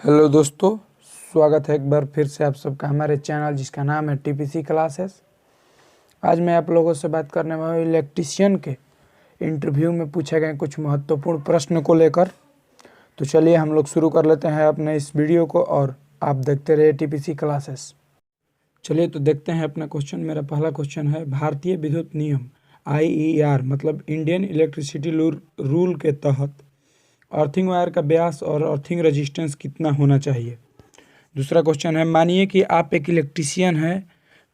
Hello दोस्तों, स्वागत है एक बार फिर से आप सबका हमारे चैनल जिसका नाम है टीपीसी क्लासेस। आज मैं आप लोगों से बात करने वाला हूँ इलेक्ट्रीशियन के इंटरव्यू में पूछे गए कुछ महत्वपूर्ण प्रश्न को लेकर। तो चलिए हम लोग शुरू कर लेते हैं अपने इस वीडियो को और आप देखते रहिए टीपीसी क्लासेस। चलिए तो देखते हैं अपना क्वेश्चन। मेरा पहला क्वेश्चन है, भारतीय विद्युत नियम IER मतलब इंडियन इलेक्ट्रिसिटी रूल के तहत अर्थिंग वायर का व्यास और अर्थिंग रेजिस्टेंस कितना होना चाहिए। दूसरा क्वेश्चन है, मानिए कि आप एक इलेक्ट्रीशियन हैं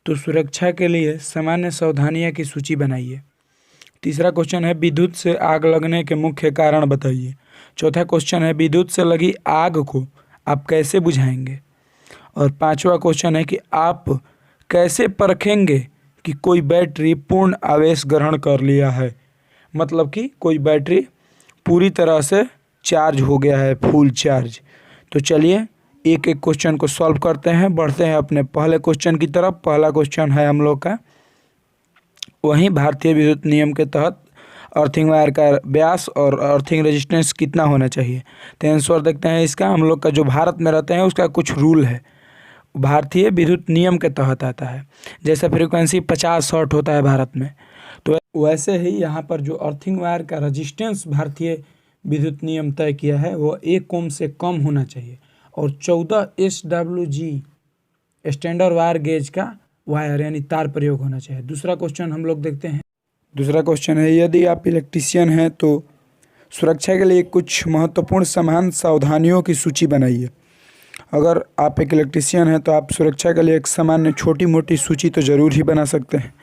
तो सुरक्षा के लिए सामान्य सावधानियों की सूची बनाइए। तीसरा क्वेश्चन है, विद्युत से आग लगने के मुख्य कारण बताइए। चौथा क्वेश्चन है, विद्युत से लगी आग को आप कैसे बुझाएंगे। और पांचवा क्वेश्चन है कि आप कैसे परखेंगे कि कोई बैटरी पूर्ण आवेश ग्रहण कर लिया है, मतलब कि कोई बैटरी पूरी तरह से चार्ज हो गया है, फुल चार्ज। तो चलिए एक एक क्वेश्चन को सॉल्व करते हैं, बढ़ते हैं अपने पहले क्वेश्चन की तरफ। पहला क्वेश्चन है हम लोग का वहीं भारतीय विद्युत नियम के तहत अर्थिंग वायर का व्यास और अर्थिंग रेजिस्टेंस कितना होना चाहिए। तो आंसर देखते हैं इसका। हम लोग का जो भारत में रहते हैं उसका कुछ रूल है, भारतीय विद्युत नियम के तहत आता है। जैसे फ्रीक्वेंसी 50 हर्ट्ज होता है भारत में, तो वैसे ही यहाँ पर जो अर्थिंग वायर का रेजिस्टेंस भारतीय विद्युत नियम तय किया है वो 1 ओम से कम होना चाहिए और 14 SWG स्टैंडर्ड वायर गेज का वायर यानी तार प्रयोग होना चाहिए। दूसरा क्वेश्चन हम लोग देखते हैं। दूसरा क्वेश्चन है, यदि आप इलेक्ट्रीशियन हैं तो सुरक्षा के लिए कुछ महत्वपूर्ण सामान्य सावधानियों की सूची बनाइए। अगर आप एक इलेक्ट्रीशियन हैं तो आप सुरक्षा के लिए एक सामान्य छोटी मोटी सूची तो ज़रूर ही बना सकते हैं।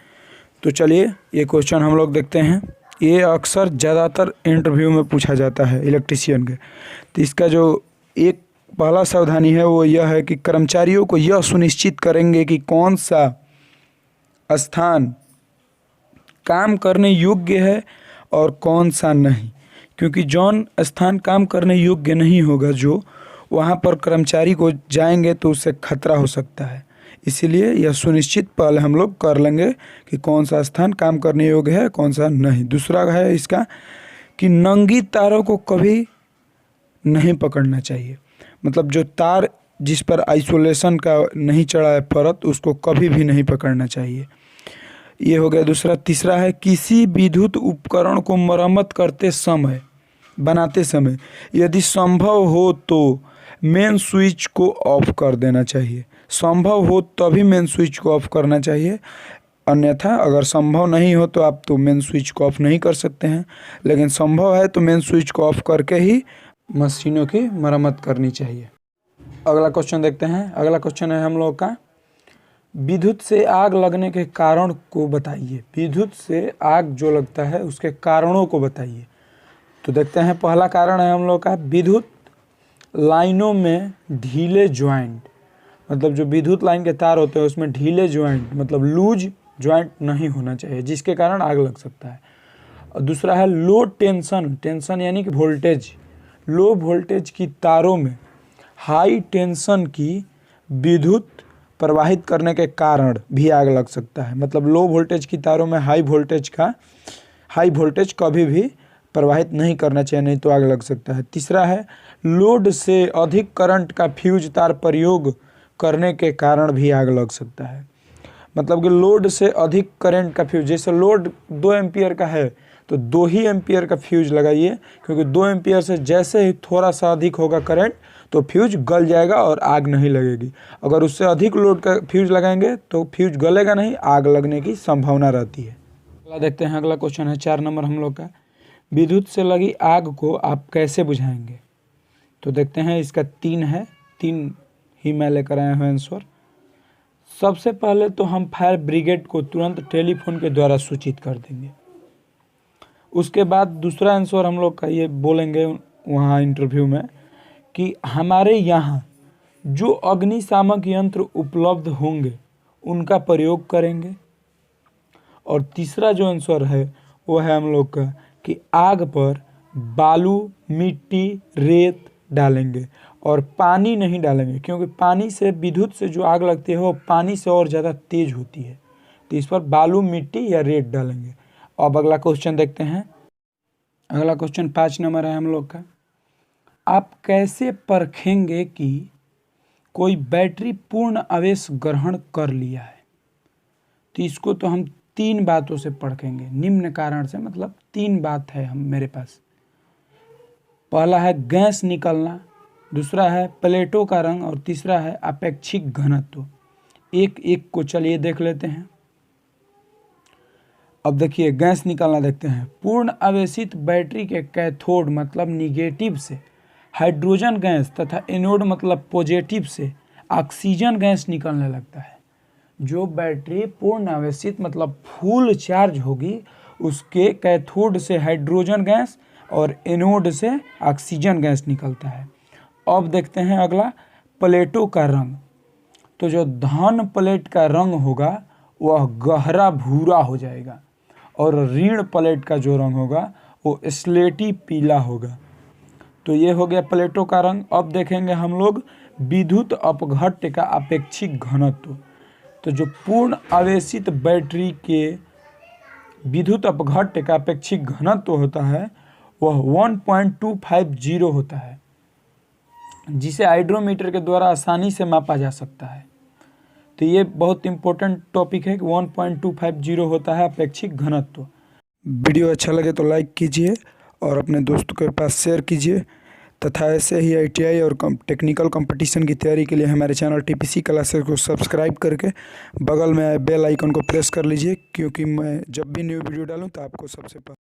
तो चलिए ये क्वेश्चन हम लोग देखते हैं। ये अक्सर ज़्यादातर इंटरव्यू में पूछा जाता है इलेक्ट्रीशियन के। तो इसका जो एक पहला सावधानी है वो यह है कि कर्मचारियों को यह सुनिश्चित करेंगे कि कौन सा स्थान काम करने योग्य है और कौन सा नहीं, क्योंकि जौन स्थान काम करने योग्य नहीं होगा जो वहाँ पर कर्मचारी को जाएंगे तो उससे खतरा हो सकता है। इसीलिए यह सुनिश्चित पहले हम लोग कर लेंगे कि कौन सा स्थान काम करने योग्य है कौन सा नहीं। दूसरा है इसका कि नंगी तारों को कभी नहीं पकड़ना चाहिए, मतलब जो तार जिस पर आइसोलेशन का नहीं चढ़ा है परत उसको कभी भी नहीं पकड़ना चाहिए। ये हो गया दूसरा। तीसरा है, किसी विद्युत उपकरण को मरम्मत करते समय बनाते समय यदि संभव हो तो मेन स्विच को ऑफ कर देना चाहिए। संभव हो तभी मेन स्विच को ऑफ करना चाहिए, अन्यथा अगर संभव नहीं हो तो आप तो मेन स्विच को ऑफ नहीं कर सकते हैं, लेकिन संभव है तो मेन स्विच को ऑफ करके ही मशीनों की मरम्मत करनी चाहिए। अगला क्वेश्चन देखते हैं। अगला क्वेश्चन है हम लोग का, विद्युत से आग लगने के कारण को बताइए। विद्युत से आग जो लगता है उसके कारणों को बताइए। तो देखते हैं पहला कारण है हम लोग का, विद्युत लाइनों में ढीले ज्वाइंट, मतलब जो विद्युत लाइन के तार होते हैं उसमें ढीले ज्वाइंट मतलब लूज ज्वाइंट नहीं होना चाहिए जिसके कारण आग लग सकता है। और दूसरा है लो टेंशन, टेंशन यानी कि वोल्टेज, लो वोल्टेज की तारों में हाई टेंशन की विद्युत प्रवाहित करने के कारण भी आग लग सकता है। मतलब लो वोल्टेज की तारों में हाई वोल्टेज कभी भी प्रवाहित नहीं करना चाहिए, नहीं तो आग लग सकता है। तीसरा है लोड से अधिक करंट का फ्यूज तार प्रयोग करने के कारण भी आग लग सकता है। मतलब कि लोड से अधिक करंट का फ्यूज, जैसे लोड 2 एम्पियर का है तो 2 ही एम्पियर का फ्यूज लगाइए, क्योंकि 2 एम्पियर से जैसे ही थोड़ा सा अधिक होगा करंट तो फ्यूज गल जाएगा और आग नहीं लगेगी। अगर उससे अधिक लोड का फ्यूज लगाएंगे तो फ्यूज गलेगा नहीं, आग लगने की संभावना रहती है। अगला देखते हैं। अगला क्वेश्चन है 4 नंबर हम लोग का, विद्युत से लगी आग को आप कैसे बुझाएंगे। तो देखते हैं इसका 3 है, 3 ही मैं लेकर आया हूँ आंसर। सबसे पहले तो हम फायर ब्रिगेड को तुरंत टेलीफोन के द्वारा सूचित कर देंगे। उसके बाद दूसरा आंसर हम लोग का ये बोलेंगे वहाँ इंटरव्यू में कि हमारे यहाँ जो अग्निशामक यंत्र उपलब्ध होंगे उनका प्रयोग करेंगे। और तीसरा जो आंसर है वो है हम लोग का कि आग पर बालू, मिट्टी, रेत डालेंगे और पानी नहीं डालेंगे, क्योंकि पानी से विद्युत से जो आग लगती है वो पानी से और ज़्यादा तेज होती है। तो इस पर बालू, मिट्टी या रेत डालेंगे। अब अगला क्वेश्चन देखते हैं। अगला क्वेश्चन 5 नंबर है हम लोग का, आप कैसे परखेंगे कि कोई बैटरी पूर्ण आवेश ग्रहण कर लिया है? तो इसको तो हम 3 बातों से परखेंगे, निम्न कारण से, मतलब 3 बात है हम मेरे पास। पहला है गैस निकलना, दूसरा है प्लेटों का रंग और तीसरा है अपेक्षिक घनत्व। एक एक को चलिए देख लेते हैं। अब देखिए गैस निकलना देखते हैं। पूर्ण आवेशित बैटरी के कैथोड मतलब निगेटिव से हाइड्रोजन गैस तथा एनोड मतलब पॉजिटिव से ऑक्सीजन गैस निकलने लगता है। जो बैटरी पूर्ण आवेशित मतलब फुल चार्ज होगी उसके कैथोड से हाइड्रोजन गैस और एनोड से ऑक्सीजन गैस निकलता है। अब देखते हैं अगला प्लेटों का रंग। तो जो धन प्लेट का रंग होगा वह गहरा भूरा हो जाएगा और ऋण प्लेट का जो रंग होगा वो स्लेटी पीला होगा। तो ये हो गया प्लेटों का रंग। अब देखेंगे हम लोग विद्युत अपघट्य का अपेक्षिक घनत्व। तो जो पूर्ण आवेशित बैटरी के विद्युत अपघट्य का अपेक्षिक घनत्व होता है वह 1.250 होता है, जिसे हाइड्रोमीटर के द्वारा आसानी से मापा जा सकता है। तो ये बहुत इंपॉर्टेंट टॉपिक है कि 1.250 होता है अपेक्षिक घनत्व। वीडियो अच्छा लगे तो लाइक कीजिए और अपने दोस्तों के पास शेयर कीजिए तथा ऐसे ही ITI और टेक्निकल कंपटीशन की तैयारी के लिए हमारे चैनल TPC क्लासेस को सब्सक्राइब करके बगल में बेल आइकन को प्रेस कर लीजिए, क्योंकि मैं जब भी न्यू वीडियो डालूं तो आपको सबसे पहले